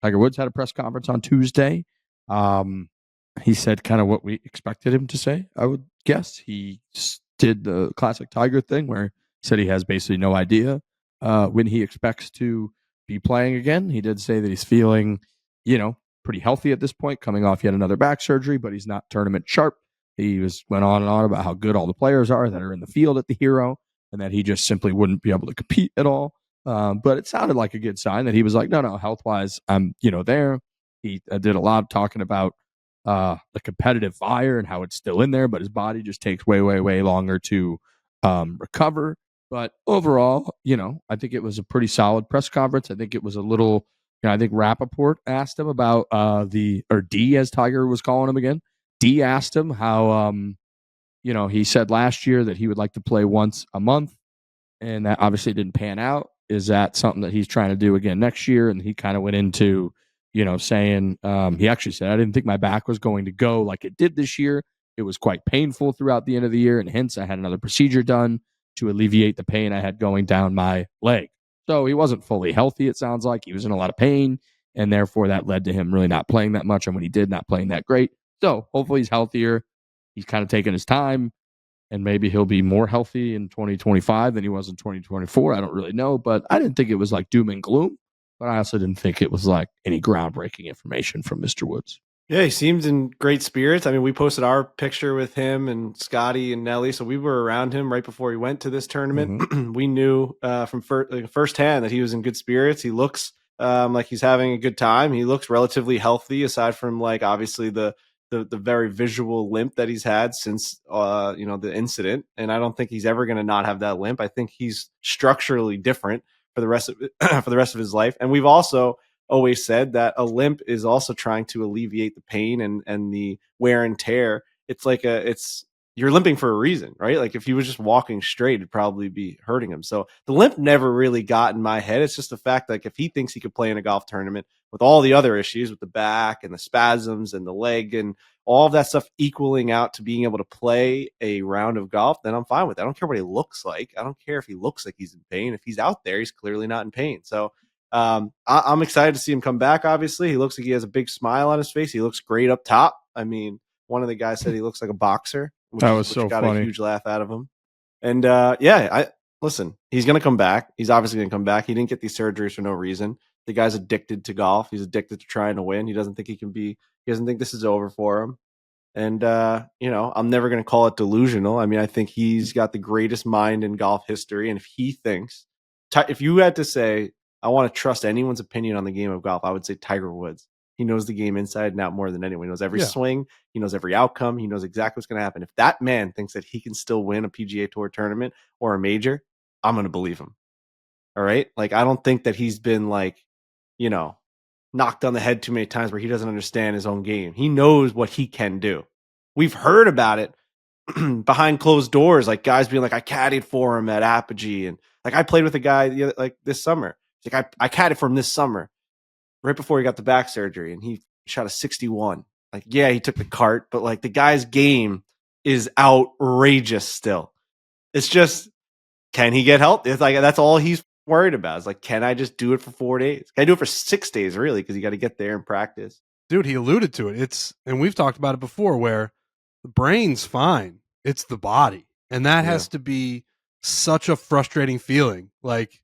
Tiger Woods had a press conference on Tuesday. He said kind of what we expected him to say, I would guess. He did the classic Tiger thing where he said he has basically no idea when he expects to be playing again. He did say that he's feeling, pretty healthy at this point, coming off yet another back surgery, but he's not tournament sharp. He went on and on about how good all the players are that are in the field at the Hero, and that he just simply wouldn't be able to compete at all. But it sounded like a good sign that he was like, no, health wise, I'm there. He did a lot of talking about the competitive fire and how it's still in there, but his body just takes way, way, way longer to recover. But overall, I think it was a pretty solid press conference. I think it was a little, I think Rappaport asked him about D, as Tiger was calling him again. D asked him how, he said last year that he would like to play once a month, and that obviously didn't pan out. Is that something that he's trying to do again next year? And he kind of went into, saying, he actually said, I didn't think my back was going to go like it did this year. It was quite painful throughout the end of the year, and hence I had another procedure done to alleviate the pain I had going down my leg. So he wasn't fully healthy, it sounds like. He was in a lot of pain, and therefore that led to him really not playing that much, and when he did, not playing that great. So hopefully he's healthier. He's kind of taking his time, and maybe he'll be more healthy in 2025 than he was in 2024. I don't really know, but I didn't think it was like doom and gloom, but I also didn't think it was like any groundbreaking information from Mr. Woods. Yeah, he seems in great spirits. I mean, we posted our picture with him and Scotty and Nelly, so we were around him right before he went to this tournament. Mm-hmm. We knew from firsthand that he was in good spirits. He looks like he's having a good time. He looks relatively healthy, aside from like obviously the very visual limp that he's had since the incident. And I don't think he's ever going to not have that limp. I think he's structurally different for the rest of his life. And we've also always said that a limp is also trying to alleviate the pain and the wear and tear. It's like you're limping for a reason, right? Like if he was just walking straight, it'd probably be hurting him. So the limp never really got in my head. It's just the fact that like if he thinks he could play in a golf tournament with all the other issues with the back and the spasms and the leg and all of that stuff equaling out to being able to play a round of golf, then I'm fine with it. I don't care what he looks like. I don't care if he looks like he's in pain. If he's out there, he's clearly not in pain. So I'm excited to see him come back. Obviously, he looks like he has a big smile on his face. He looks great up top. I mean, one of the guys said he looks like a boxer, which got funny. A huge laugh out of him. And listen, he's going to come back. He's obviously going to come back. He didn't get these surgeries for no reason. The guy's addicted to golf. He's addicted to trying to win. He doesn't think he doesn't think this is over for him. And, I'm never going to call it delusional. I mean, I think he's got the greatest mind in golf history. And if he thinks, if you had to say, I want to trust anyone's opinion on the game of golf, I would say Tiger Woods. He knows the game inside and out more than anyone. He knows every swing. He knows every outcome. He knows exactly what's going to happen. If that man thinks that he can still win a PGA Tour tournament or a major, I'm going to believe him. All right? Like, I don't think that he's been like, knocked on the head too many times where he doesn't understand his own game. He knows what he can do. We've heard about it behind closed doors, like guys being like, I caddied for him at Apogee. And like, I played with a guy like this summer. Like I caddied for him this summer, right before he got the back surgery, and he shot a 61. Like, yeah, he took the cart, but like the guy's game is outrageous still. It's just, can he get help? It's like, that's all he's worried about. It's like, can I just do it for 4 days? Can I do it for 6 days, really? Because you got to get there and practice. Dude, he alluded to it. And we've talked about it before, where the brain's fine. It's the body. And that has to be such a frustrating feeling. Like,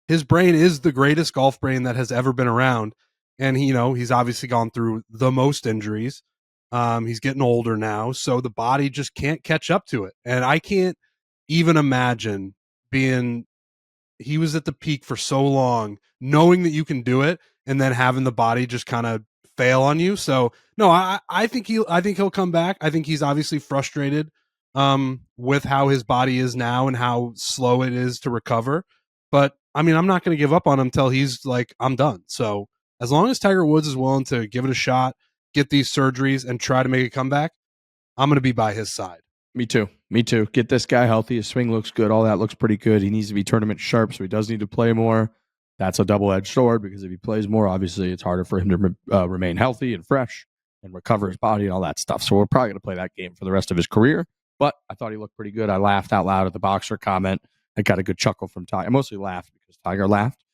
his brain is the greatest golf brain that has ever been around. And he's obviously gone through the most injuries. He's getting older now, so the body just can't catch up to it. And I can't even imagine he was at the peak for so long, knowing that you can do it, and then having the body just kind of fail on you. So no, I think he'll come back. I think he's obviously frustrated with how his body is now and how slow it is to recover. But I mean, I'm not going to give up on him until he's like, I'm done. So as long as Tiger Woods is willing to give it a shot, get these surgeries, and try to make a comeback, I'm going to be by his side. Me too. Get this guy healthy. His swing looks good. All that looks pretty good. He needs to be tournament sharp, so he does need to play more. That's a double-edged sword, because if he plays more, obviously it's harder for him to remain healthy and fresh and recover his body and all that stuff. So we're probably going to play that game for the rest of his career. But I thought he looked pretty good. I laughed out loud at the boxer comment. I got a good chuckle from Tiger. I mostly laughed because Tiger laughed.